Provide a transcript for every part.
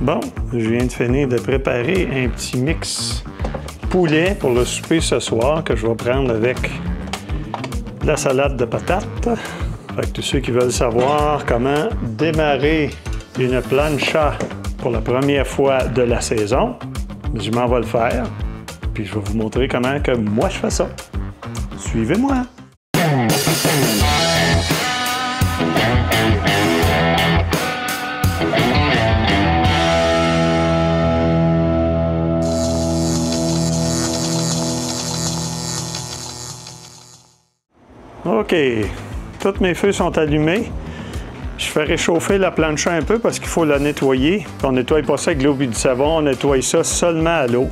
Bon, je viens de finir de préparer un petit mix poulet pour le souper ce soir que je vais prendre avec de la salade de patates. Fait que tous ceux qui veulent savoir comment démarrer une plancha pour la première fois de la saison, je m'en vais le faire. Puis je vais vous montrer comment que moi je fais ça. Suivez-moi! OK, tous mes feux sont allumés. Je fais réchauffer la plancha un peu parce qu'il faut la nettoyer. On ne nettoie pas ça avec l'eau et du savon, on nettoie ça seulement à l'eau.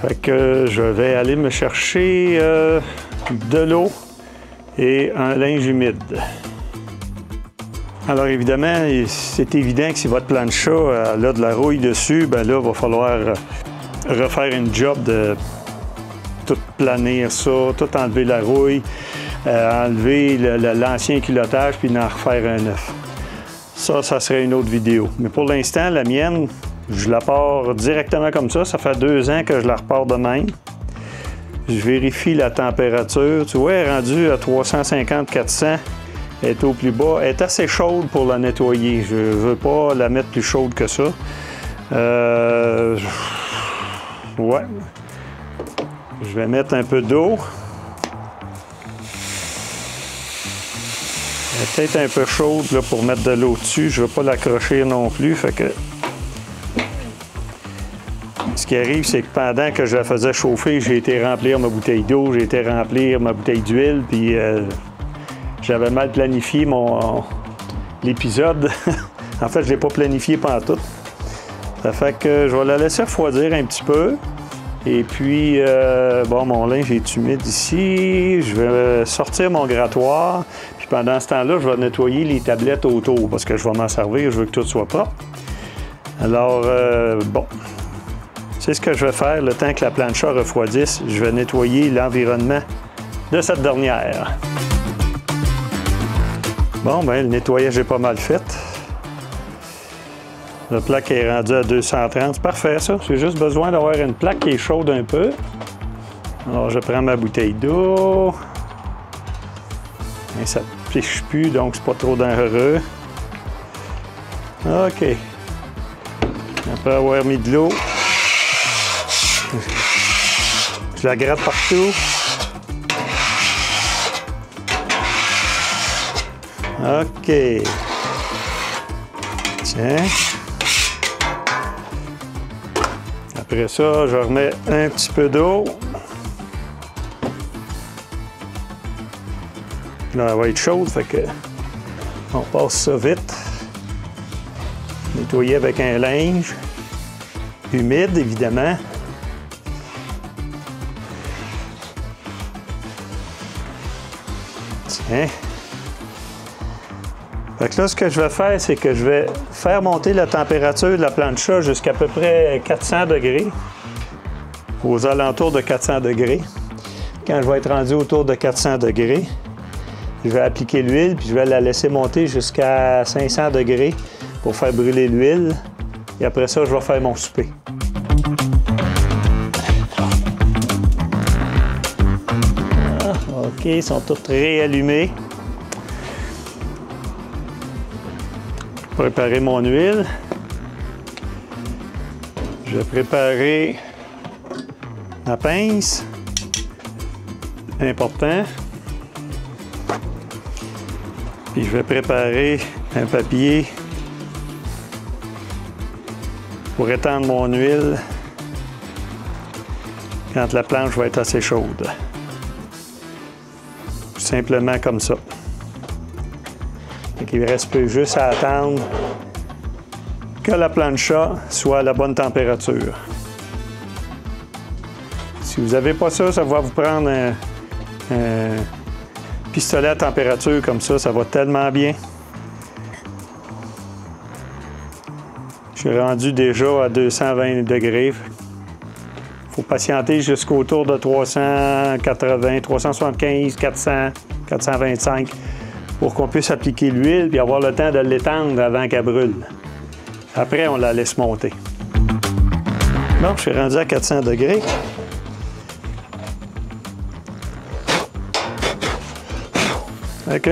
Fait que je vais aller me chercher de l'eau et un linge humide. Alors évidemment, c'est évident que si votre plancha a de la rouille dessus, ben là, il va falloir refaire une job de tout planir ça, tout enlever la rouille, enlever l'ancien culottage puis en refaire un neuf. Ça serait une autre vidéo. Mais pour l'instant, la mienne, je la pars directement comme ça. Ça fait 2 ans que je la repars de même. Je vérifie la température. Tu vois, elle est rendue à 350-400. Elle est au plus bas. Elle est assez chaude pour la nettoyer. Je ne veux pas la mettre plus chaude que ça. Ouais. Je vais mettre un peu d'eau. Elle est peut-être un peu chaude là, pour mettre de l'eau dessus. Je ne veux pas l'accrocher non plus. Fait que... Ce qui arrive, c'est que pendant que je la faisais chauffer, j'ai été remplir ma bouteille d'eau, j'ai été remplir ma bouteille d'huile, puis j'avais mal planifié l'épisode. En fait, je ne l'ai pas planifié pantoute. Ça fait que je vais la laisser refroidir un petit peu. Et puis, bon, mon linge est humide ici. Je vais sortir mon grattoir. Puis pendant ce temps-là, je vais nettoyer les tablettes autour parce que je vais m'en servir. Je veux que tout soit propre. Alors, bon. C'est ce que je vais faire le temps que la plancha refroidisse. Je vais nettoyer l'environnement de cette dernière. Bon, bien, le nettoyage est pas mal fait. Le plaque est rendu à 230. C'est parfait, ça. J'ai juste besoin d'avoir une plaque qui est chaude un peu. Alors, je prends ma bouteille d'eau. Ça ne piche plus, donc c'est pas trop dangereux. OK. Après avoir mis de l'eau, je la gratte partout. OK. Tiens. Après ça, je remets un petit peu d'eau. Là, elle va être chaude, fait que on passe ça vite. Nettoyer avec un linge. Humide, évidemment. Tiens. Fait que là, ce que je vais faire, c'est que je vais faire monter la température de la plancha jusqu'à peu près 400 degrés, aux alentours de 400 degrés. Quand je vais être rendu autour de 400 degrés, je vais appliquer l'huile, puis je vais la laisser monter jusqu'à 500 degrés pour faire brûler l'huile. Et après ça, je vais faire mon souper. Ah, OK, ils sont tous réallumés. Préparer mon huile. Je vais préparer ma pince. Important. Puis je vais préparer un papier pour étendre mon huile quand la planche va être assez chaude. Simplement comme ça. Il ne reste plus juste à attendre que la plancha soit à la bonne température. Si vous n'avez pas ça, ça va vous prendre un pistolet à température comme ça. Ça va tellement bien. Je suis rendu déjà à 220 degrés. Il faut patienter jusqu'autour de 380, 375, 400, 425 pour qu'on puisse appliquer l'huile puis avoir le temps de l'étendre avant qu'elle brûle. Après, on la laisse monter. Bon, je suis rendu à 400 degrés. OK.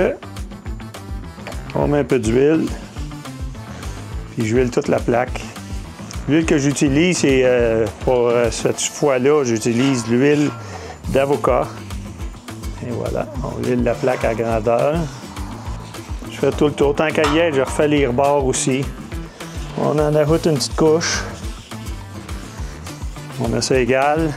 On met un peu d'huile. Puis j'huile toute la plaque. L'huile que j'utilise, c'est pour cette fois-là, j'utilise l'huile d'avocat. Et voilà, on huile la plaque à grandeur. Je fais tout le tour. Tant qu'à y être, je refais les rebords aussi. On en ajoute une petite couche. On met ça égal.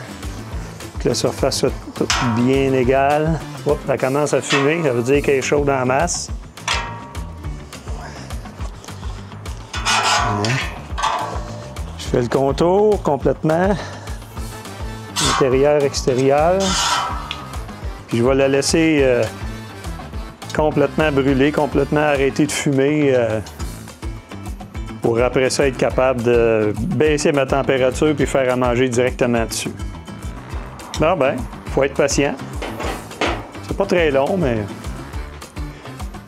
Que la surface soit toute bien égale. Oups, ça commence à fumer, ça veut dire qu'elle est chaude en masse. Je fais le contour complètement. Intérieur, extérieur. Puis je vais la laisser complètement brûler, complètement arrêter de fumer pour après ça être capable de baisser ma température puis faire à manger directement dessus. Bon ben, il faut être patient. C'est pas très long, mais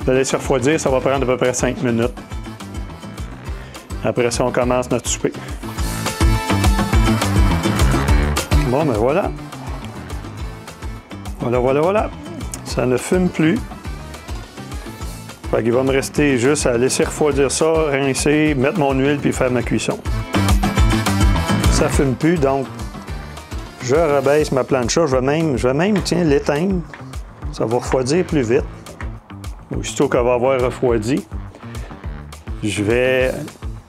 je vais laisser refroidir, ça va prendre à peu près 5 minutes. Après ça, on commence notre souper. Bon, ben voilà. Voilà. Ça ne fume plus. Fait qu'il va me rester juste à laisser refroidir ça, rincer, mettre mon huile puis faire ma cuisson. Ça ne fume plus, donc je rebaisse ma plancha. Je vais même l'éteindre. Ça va refroidir plus vite. Aussitôt qu'elle va avoir refroidi, je vais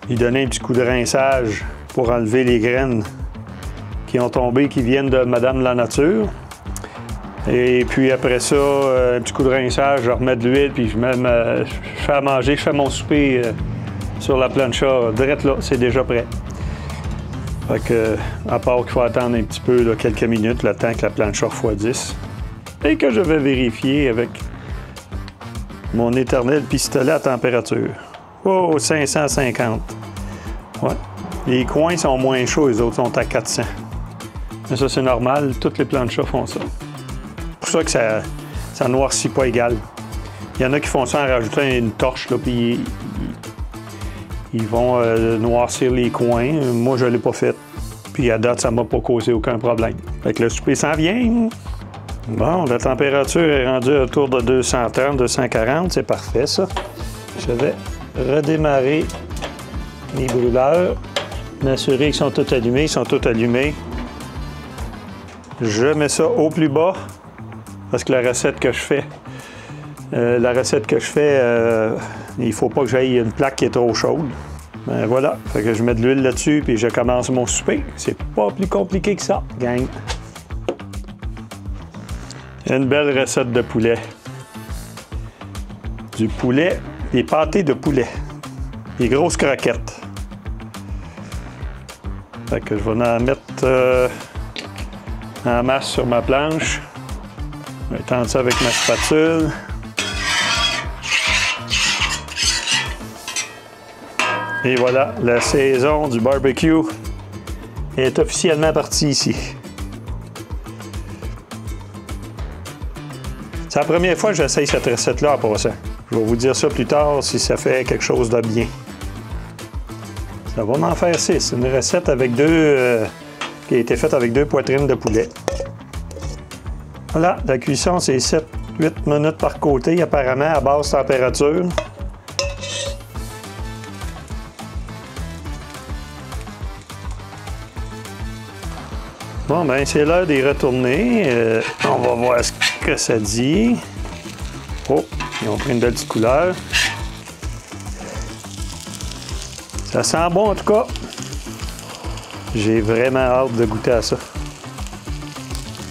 lui donner un petit coup de rinçage pour enlever les graines qui ont tombé, qui viennent de Madame la Nature. Et puis après ça, un petit coup de rinçage, je remets de l'huile, puis je fais à manger, je fais mon souper sur la plancha, direct là, c'est déjà prêt. Fait que, à part qu'il faut attendre un petit peu, là, quelques minutes, le temps que la plancha refroidisse. Et que je vais vérifier avec mon éternel pistolet à température. Oh, 550. Ouais. Les coins sont moins chauds, les autres sont à 400. Mais ça, c'est normal, toutes les planchas font ça. C'est pour ça que ça noircit pas égal. Il y en a qui font ça en rajoutant une torche, là, puis ils vont noircir les coins. Moi, je ne l'ai pas fait. Puis à date, ça ne m'a pas causé aucun problème. Fait que le souper s'en vient. Bon, la température est rendue autour de 230, 240. C'est parfait, ça. Je vais redémarrer les brûleurs. M'assurer qu'ils sont tous allumés. Ils sont tous allumés. Je mets ça au plus bas. Parce que la recette que je fais, il ne faut pas que j'aille une plaque qui est trop chaude. Ben voilà, fait que je mets de l'huile là-dessus puis je commence mon souper. C'est pas plus compliqué que ça, gang. Une belle recette de poulet. Du poulet, des pâtés de poulet. Des grosses croquettes. Fait que je vais en mettre en masse sur ma planche. Je vais étendre ça avec ma spatule. Et voilà, la saison du barbecue est officiellement partie ici. C'est la première fois que j'essaye cette recette-là en passant. Je vais vous dire ça plus tard si ça fait quelque chose de bien. Ça va m'en faire 6. C'est une recette avec qui a été faite avec 2 poitrines de poulet. Voilà, la cuisson, c'est 7-8 minutes par côté, apparemment, à basse température. Bon, ben c'est l'heure d'y retourner. On va voir ce que ça dit. Oh, ils ont pris une belle petite couleur. Ça sent bon, en tout cas. J'ai vraiment hâte de goûter à ça.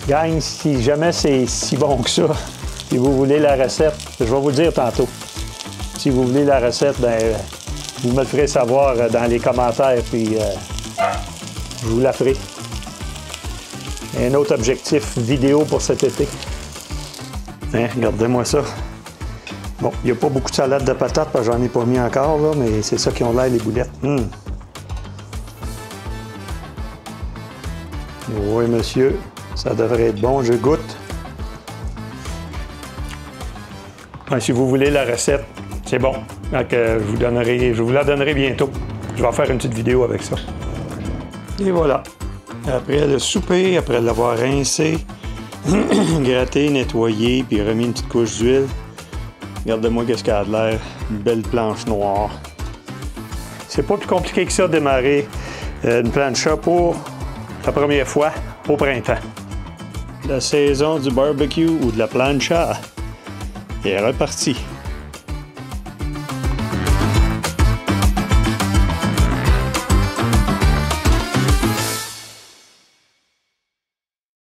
Gang, si jamais c'est si bon que ça, si vous voulez la recette, je vais vous le dire tantôt. Si vous voulez la recette, ben, vous me le ferez savoir dans les commentaires, puis je vous la ferai. Un autre objectif vidéo pour cet été. Hein, regardez-moi ça. Bon, il n'y a pas beaucoup de salade de patates, parce que j'en ai pas mis encore, là, mais c'est ça qui ont l'air, les boulettes. Oui, monsieur. Ça devrait être bon, je goûte. Si vous voulez la recette, c'est bon. Donc, je vous la donnerai bientôt. Je vais faire une petite vidéo avec ça. Et voilà. Après le souper, après l'avoir rincé, gratté, nettoyé, puis remis une petite couche d'huile, regardez-moi qu'est-ce qu'elle a de l'air. Une belle planche noire. C'est pas plus compliqué que ça de démarrer une plancha pour la première fois au printemps. La saison du barbecue ou de la plancha est repartie.